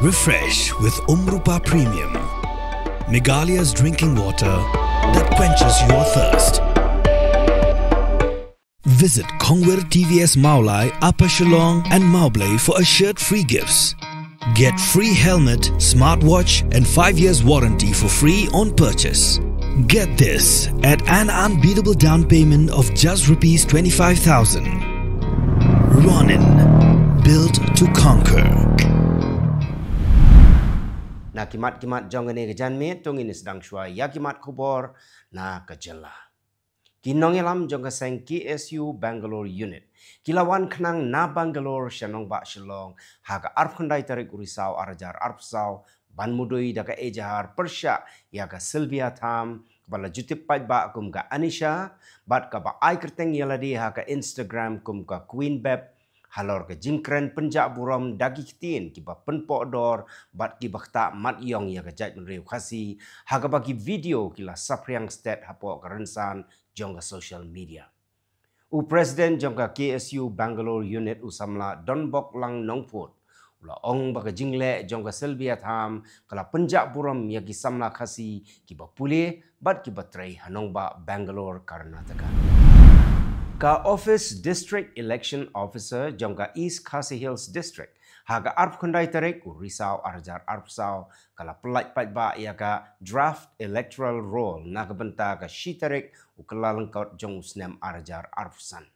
Refresh with Umrupa Premium, Meghalaya's drinking water that quenches your thirst. Visit Kongwir TVS Maulai, Upper Shillong and Maublay for assured free gifts. Get free helmet, smartwatch and 5 years warranty for free on purchase. Get this at an unbeatable down payment of just Rs 25,000. Ronin, built to conquer. Na kimat-kimat jongane kejanme tongin sedang shua ya kimat kubor na kejela. Kinong ilam jong kaseng KSU Bangalore unit. Kilawan kenang na Bangalore shanong ba Shillong haga arpkundai tarik urisau arajar arpsau ban mudui daga ejahar persya ya ka Sylvia Tham kepala jutip pai ba kum ka Anisha bat ka ba ai kerteng yaladi ha ka Instagram kum ka Queen Beb halor ke jingkren penjak buram dagi kitin kiba penpok dor bat kiba tak mat yong ya ke jat menriu khasi ha ka bagi video kila sapriang stat hapo kerensan jong ka social media. U Presiden jong ka KSU Bangalore unit usamla Donbok lang nongput ula ong baka jingle jong ka Sylvia Tham kala penjak buram ya ki samla khasi kiba pulih bat kiba trai hanong ba Bangalore Karnataka. Ka Office District Election Officer jong ka East Khasi Hills District haga arpkundai tarik urisau arjar arpsau kala pelaj patba ya ka draft electoral roll na kabenta ka shitarik ukala lengkot jong usnem arjar arpsan.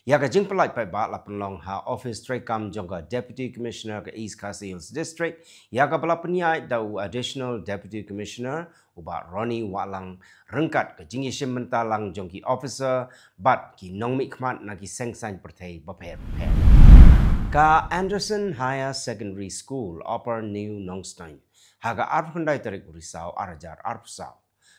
Ya ka jing pelaj patba la penlong ha Office Trekam jong ka Deputy Commissioner ka East Khasi Hills District ya ka pala penyai dau Additional Deputy Commissioner ubat Ronnie Walang rengkat ke jing isim mentalang jong ki officer bat ki nong mikmat na ki sengsan pertai bapet. Ka Anderson Higher Secondary School Upper New Nongstein haga arpkundai tarik urisau arajar arpsau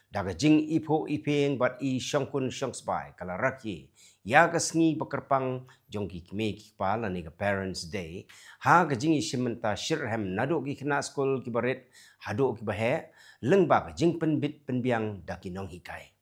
daga jing ipo ipeng bat i shongkun shongsbai kala rakye ya ka sngi bekerpang jong ki kme ki pala ni ka Parents Day ha ka jing isimenta shirhem nado ki kena school ki barit hado ki bahe lengba ka jing penbit penbiang daki nong hikai.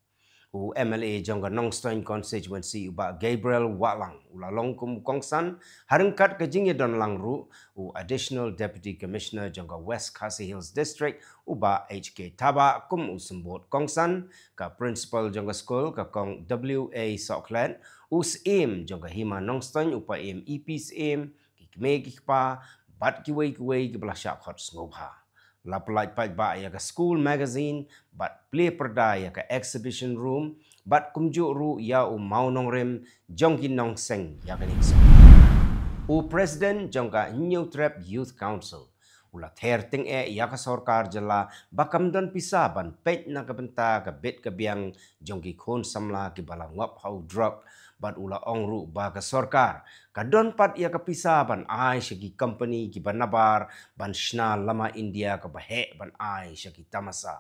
U MLA jong ka Nongstein constituency uba Gabriel Walang ulalong kum kongsan harengkat ke jing don langru u Additional Deputy Commissioner jong ka West Khasi Hills District uba HK Taba kum usembot kongsan ka principal jong ka school ka kong WA Soklet us aim jong ka Hima Nongstein upa aim EP's aim ki kme ki pa bat ki wei ki belah syap hot ngobha. La pelaj paj ba ya ka school magazine bat play perda ya ka exhibition room bat kumjuk ru ya u mau nong rem jong ki nong seng ya ka nik. U President jong ka New Trap Youth Council ula ther ting ya ka sarkar jela bakam don pisa ban pet na ka benta ka bet ka biang jong ki khon samla ki bala ngap hau drug bat ula ong ru ba ka sarkar ka don pat ya ka pisa ban ai shaki company ki banabar ban shna lama India ka bahe ban ai shaki tamasa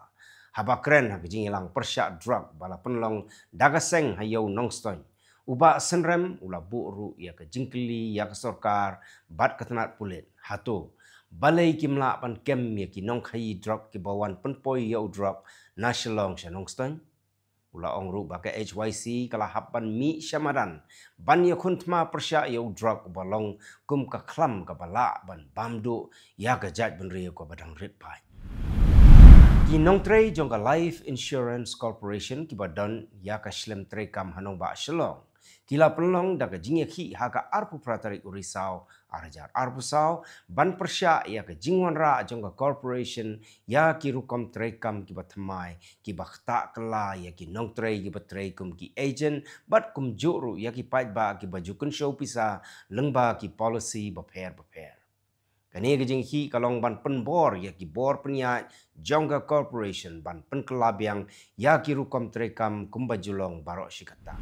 haba kren ha jing ilang persyak drug bala penlong dagaseng hayau Nongstein uba senrem ula bu ru ya ka jingkli ya ka sarkar bat katanat pulit hato balai kimla pan kem ya ki nong khai drug ki bawan penpoi ya drug na Shillong sha Nongstein ula ong ru ba ka HYC kala hapan mi syamadan ban ya kuntma persya ya drug balong kum ka klam ka bala ban bamdu ya ka jat benri ko badang rit pai ki nong trei jong ka Life Insurance Corporation ki badan ya ka shlem trei kam hanong ba Shillong tila pelong daga jingya ki haka arpu pratarik urisau arajar arpusau ban persya ya ke jingwan ra jong ka corporation ya ki rukom trekam ki batmai ki bakta kala ya ki nong trei ki batrei kum ki agent bat kum juru ya ki pait ba ki bajukun show pisa lengba ki policy baper kani ke jing hi kalong ban penbor ya ki bor penya jong ka corporation ban penkelabiang ya ki rukom trekam kum bajulong barok shikata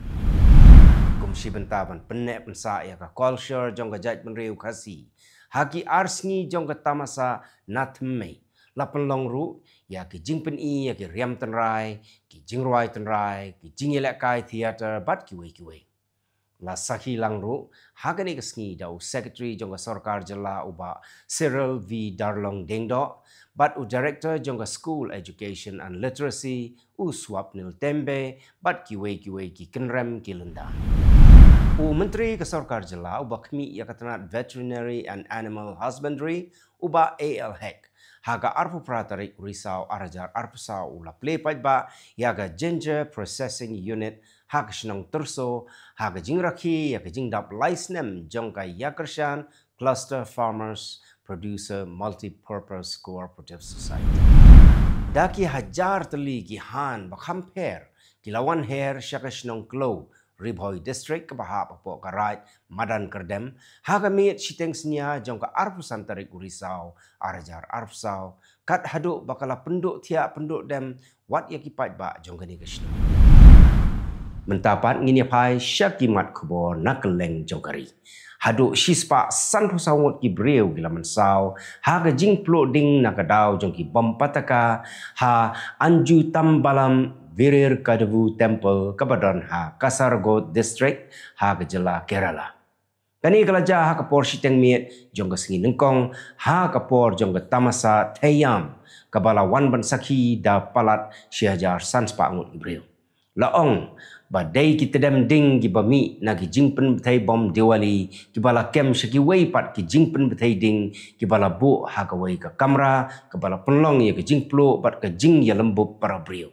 si bentaban penek pensa ya ka culture jong ka jat menriu khasi haki arsngi jong ka tamasa nathmei la penlong ru ya ki jingpen i ya ki riam tenrai ki jingroi tenrai ki jingilek kai theater bat ki wei la sakhi lang ru hakani ka sngi dau secretary jong ka sarkar jela uba Cyril V Darlong Dengdo bat u director jong ka school education and literacy u Swapnil Tembe bat ki wei ki kenrem ki lenda Menteri Kesorkar Jela ubah kemi ia katanat Veterinary and Animal Husbandry ubah ALHEC. Haga arpu pratarik risau arajar arpu sau ula play pajba yaga ginger processing unit haga senang terso haga jingraki yaga jingdap licenem jongka yakershan cluster farmers producer multi-purpose cooperative society. Daki hajar teli gihan bakhamper kilawan hair syaka senang klo Ribhoi District ke bahap apok karat Madan Kerdem haga miet siteng senia jongka arpusan tarik urisau arajar arpsau kat haduk bakala penduk tiak penduk dem wat yakipat ba jongka ni kesna mentapat ngini pai syakimat kubor nakeleng jongkari haduk sispa santu sawut ki breu gila mensau haga jing plok ding nakadau jongki bom pataka ha anju tambalam Virir Kadavu Temple Kabadan ha Kasaragod District ha Gejala Kerala. Kani kelaja ha kapor siteng miet jong ke sengi nengkong ha kapor jong ke tamasa Thayam kabala wan ban sakhi da palat syajar sanspa ngut ibreu. Laong badai kita dem ding ki bami nagi jingpen betai bom Diwali ki bala kem syaki wei pat ki jingpen betai ding ki bala bu ha ka wei ka kamera kabala penlong ya ke jingplo pat ka jing ya lembub para breu.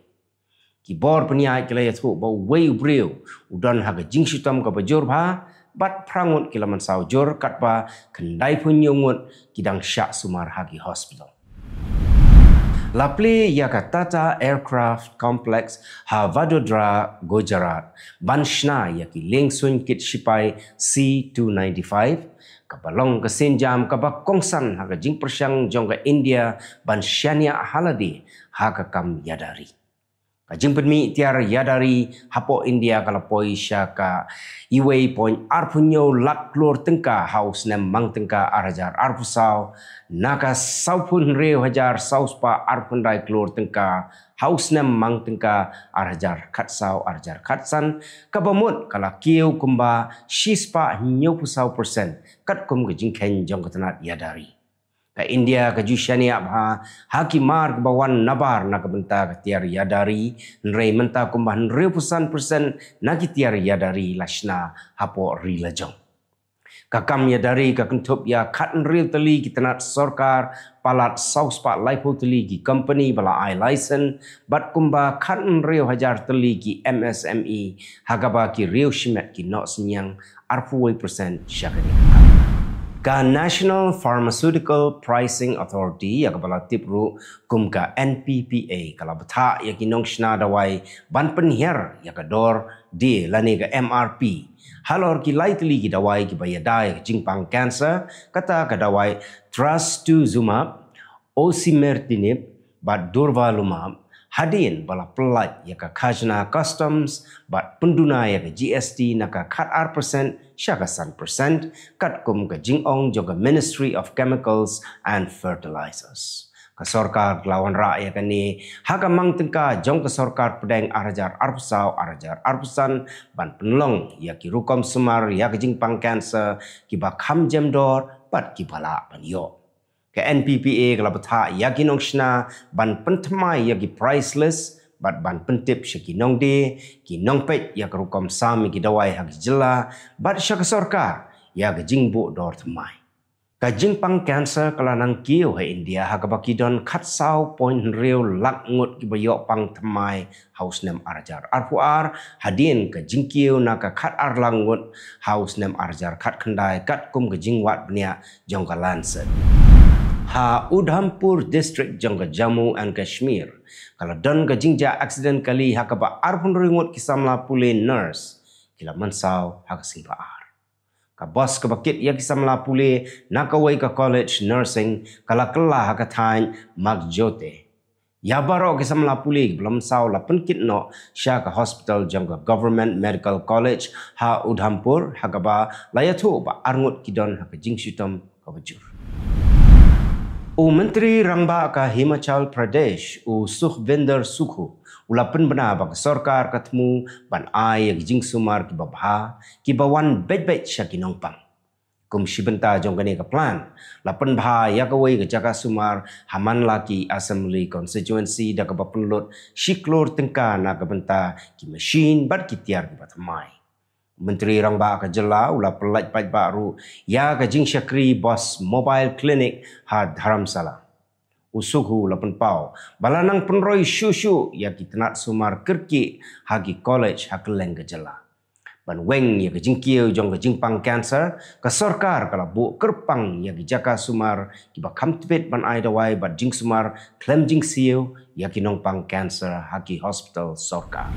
Kibor peniai kila ya tu bau wei breu udan haga jing sitam ka bajur bha bat prangut kila man sau jur kat ba kendai punyungut kidang syak sumar hagi hospital. Lapli ya ka Tata Aircraft Complex ha Vadodara Gujarat Banshna ya ki lengsun kit sipai C295 kabalong ke senjam kabak kongsan haga jing persyang jong ka India Banshania haladi haga kam yadari. Kajing penmi tiar yadari hapo India kalapoi syaka iwei point arpunyo lak klor tengka haus nem mang tengka arajar arpusau naka saupun reu hajar sauspa arpundai klor tengka haus nem mang tengka arajar katsau arajar katsan kabamut kala kieu kumba shispa 90% kat kum kajing ken jong katanat yadari. Ka India ka Jushania bha hakimar ke bawan nabar na kabenta ka tiar yadari nrei menta kumbah 100% na ki tiar yadari lashna hapo rilajong ka kam yadari ka kentup ya khat nril tali ki tanat sarkar palat sauspa laipo tali ki company bala I license bat kumbah khat nril hajar tali ki MSME hagaba ki riu shimet ki nok senyang 40% syakari ka National Pharmaceutical Pricing Authority ya kabala tipru kum ka NPPA kala betha ya kinong shna dawai ban penhiar ya kador di lani ka MRP halor ki lightly ki dawai ki bayadai jingpang cancer kata ka dawai trastuzumab osimertinib bat durvalumab hadin bala pelat ya ka khajna customs bat penduna ya ka GST naka khat R% syakasan percent kat kum ka jingong juga Ministry of Chemicals and Fertilizers. Ka sarkar lawan rakyat kani hagamang tengka jong ka sarkar pedang arajar arpsau arajar arpusan ban penlong ya ki rukom semar ya ka jingpang cancer ki ba kham jemdor pat ki bala panyo. Ka NPPA kala betha ya ki nongshna ban pentmai ya ki priceless bat ban pentip syaki nong de ki nong pet ya kerukom sami ki dawai hak jela bat syaka sarkar ya ke jingbu dor tmai ka jingpang cancer kala nang kiu he India hak baki don khat sau point reu lak ngut ki bayok pang tmai house nem arjar arpuar hadin ka jingkiu na ka khat ar langut house nem arjar khat khandai kat kum ke jingwat bnia jong ka lanset ha Udhampur District jongga Jammu and Kashmir kalau don ga jingja accident kali hakaba arpun ringut kisamla pule nurse kila mansau hak sipa ar ka bos ka bakit ya kisamla pule nakawai ka college nursing kala kala hak thain magjote ya baro kisamla pule belum sau la penkit no sya ka hospital jongga government medical college ha Udhampur hakaba layatu ba arngut kidon hak jingsutam ka bajur Menteri Rangba ka Himachal Pradesh Sukhvinder Sukhu ulapan bena bak sarkar katmu ban ai jing sumar ki babha ki bawan bet syaki nongpang kum shibenta jongane ka plan lapan bha ya ka wei ka jaka sumar haman laki assembly constituency da ka bapunlut shiklor tengka na ka benta ki machine bat ki tiar ki batmai Menteri Rangba ka jela ula pelaj paj baru ya ka jing syakri bos mobile clinic ha Dharamsala. Usuhu lapan pau balanang penroi syushu ya ki tenat sumar kerki hagi college hakeleng ka jela. Ban weng ya ka jing kieu jong ka jing pang cancer ka sarkar kala bu kerpang ya ki jaka sumar ki ba kamtbet ban ai dawai bat jing sumar klem jing sieu ya ki nong pang cancer hagi hospital sarkar.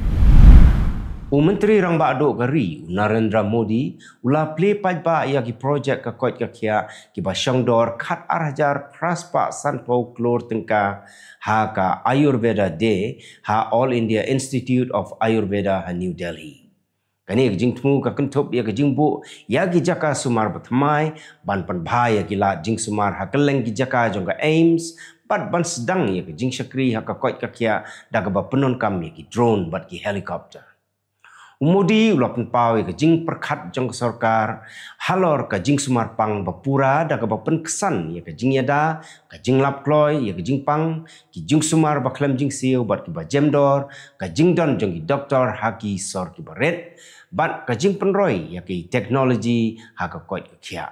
Menteri Rangba Adok Gari Narendra Modi ula play pajba ia ki projek ka kot ka kia ki ba syangdor khat arhajar praspa sanpau klor tengka ha ka Ayurveda Day ha All India Institute of Ayurveda ha New Delhi. Kani jing tmu ka kentup ia ka jingbu ya ki jaka sumar batmai ban pan bhai ya ki la jing sumar ha keleng ki jaka jong ka aims pat ban sedang ia ka jing syakri ha ka kot ka kia daga ba penon kam ya ki drone bat ki helicopter. Modi ulapan pau ke jing perkhat jong sarkar halor ka jing sumar pang bapura da ka bapen kesan ya ka jing yada ka jing lap kloy ya ka jing pang ki jing sumar baklam jing siu bat ki ba jemdor ka jing don jong ki doktor haki sor ki baret bat ka jing penroi ya ki teknologi ha ka koi ka khia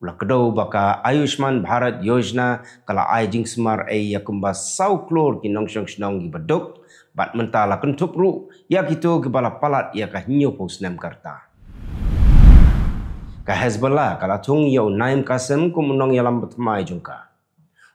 ula kedau baka Ayushman Bharat Yojana kala ai jing sumar ai ya kumba sau klor ki nong shong snong ki baduk bat mentala kentup ru ya gitu ke bala palat ya ka nyo pos nem karta ka Hezbollah kala tung yo naim kasem kum nong yalam betmai jungka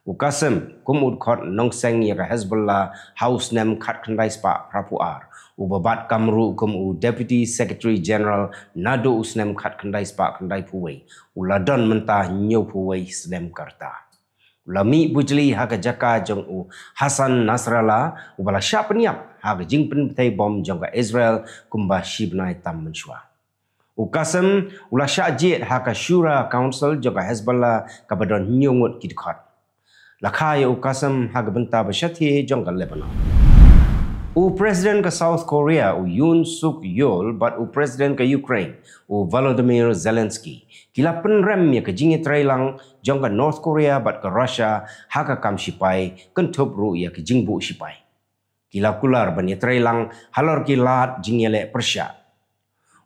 u kasem kum ud khot nong seng ya ka Hezbollah house nem khat khandai spa prapuar u babat kamru kum u deputy secretary general nado usnem khat khandai spa khandai puwei u ladon menta nyo puwei snem karta Lami bujli haga jaka jong u Hasan Nasrallah u bala syap niap haga jing pen petai bom jong ka Israel kumba shibnai tam menshwa. U kasem ula syajit haga Shura Council jong ka Hezbollah ka badon nyungut kidkot. Lakaya u kasem haga benta basyati jong ka Lebanon. U Presiden ke South Korea u Yoon Suk Yeol bat u Presiden ke Ukraine u Volodymyr Zelensky kila penrem ya ke jingi trailang jong ke North Korea bat ke Russia haka kam sipai kentup ru ya ke jingbu sipai. Kila kular ban ya trailang halor kilat jingele Persia.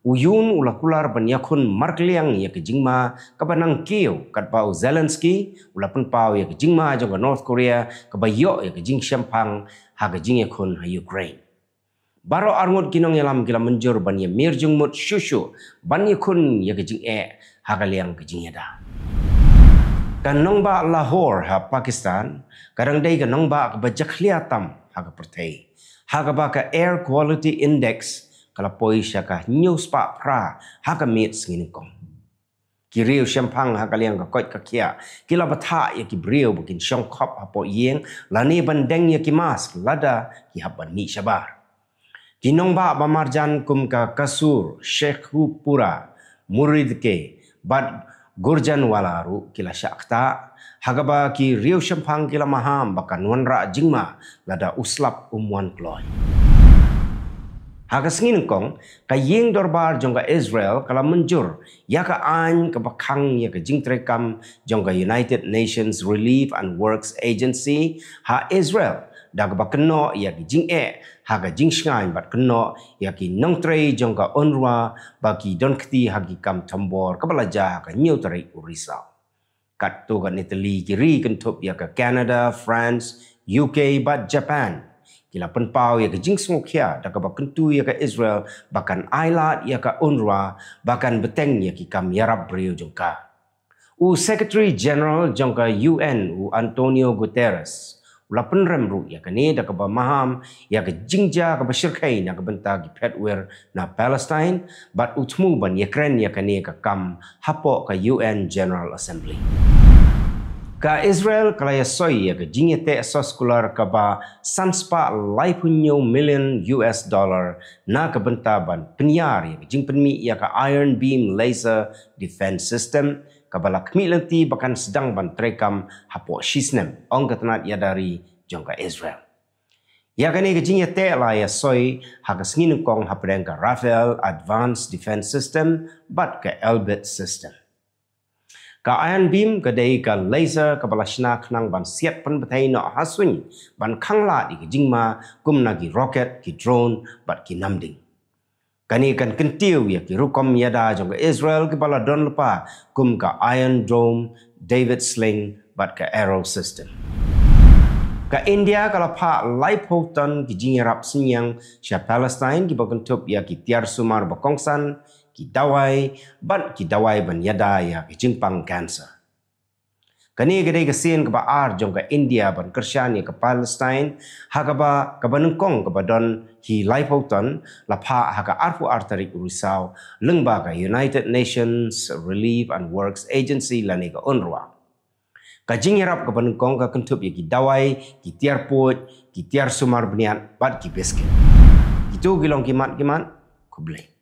U Yoon ula kular ban yakun markliang ya ke jingma kabanang kieu kat pau Zelensky ula pen pau ya ke jingma jong ke North Korea kabayo ya ke jing syampang haga jing yakun ha Ukraine. Baro arngut kinong yalam kila menjur ban ya mir jungmut syushu ban yakun ya ke jing haga liang ke jing yada. Kan nong ba Lahore ha Pakistan kadang dai kan nong ba ka bajak liatam haga pertai. Haga ba ka Air Quality Index kala poi syaka news pa pra haga mit singin kong. Kiriu syampang haga liang ka kot ka kia kila batha ya ki brio bukin syong khop hapo yeng lani bandeng ya ki mask lada ki haban ni syabar. Kinong ba bamarjan kum ka kasur Sheikhupura murid ke bad Gurjan walaru kila syakta haga ba ki riu syampang kila maham bakan wanra jingma lada uslap umwan kloy. Haga singin kong ka yeng dorbar jong ka Israel kala menjur ya ka an ka bakang ya ka jing trekam jong ka United Nations Relief and Works Agency ha Israel da ka bakno ya ki jing haga jing shngai bat kno ya ki nong tre jong ka UNRWA baki don kti hagi kam tambor ka balaja ka new tre urisa kat to ka Italy ki ri kentup ya ka Canada France UK bat Japan kila penpau ya ke jing smokia da ka bakentu ya ka Israel bahkan ailat ya ka UNRWA bahkan beteng ya ki kam yarab brio jongka u Secretary General jongka UN u Antonio Guterres ula penrem ru ya ka ni da ka maham ya ka jingja ka basyirkai na ka benta ki petwer na Palestine but utmu ban Ukraine ya ka ni ka kam hapo ka UN General Assembly. Ka Israel kalaya soy ya ka jingete soskular ka ba sanspa $5 million na ka bentaban penyar ya ka jing penmi ya ka Iron Beam Laser Defense System ka bala kmilanti bakan sedang ban trekam hapo shisnem ong katanat ya dari jong ka Israel. Ya ka ni ka jingete la ya soy ha ka sngin kong hapreng ka Rafael Advanced Defense System bat ka Elbit System. Ka Iron Beam ka day ka laser ka balashna khnang ban siat pan batai no haswin ban khangla di ka jingma kum na ki rocket ki drone bat ki namding. Kani kan kentiu ya ki rukom yada jong ke Israel ke bala don lepa kum ka Iron Dome, David Sling, bat ka Arrow System. Ka India kalau pa lai pautan ki jingerap senyang sya Palestine ki bakentup ya ki tiar sumar bakongsan ki dawai ban ki dawai ban yada ya ki jingpang cancer. Kani gede kesin ke ar jong ka India ban kersyan ya ke Palestine hakaba ka banengkong ke badon hi lai pautan la pa haka arfu artarik risau lengba ka United Nations Relief and Works Agency lani ka UNRWA. Kajing yarap ke penengkong ke kentup ya ki dawai, ki tiar pot, ki tiar sumar beniat, bat ki biscuit. Itu gilong kimat, ku boleh.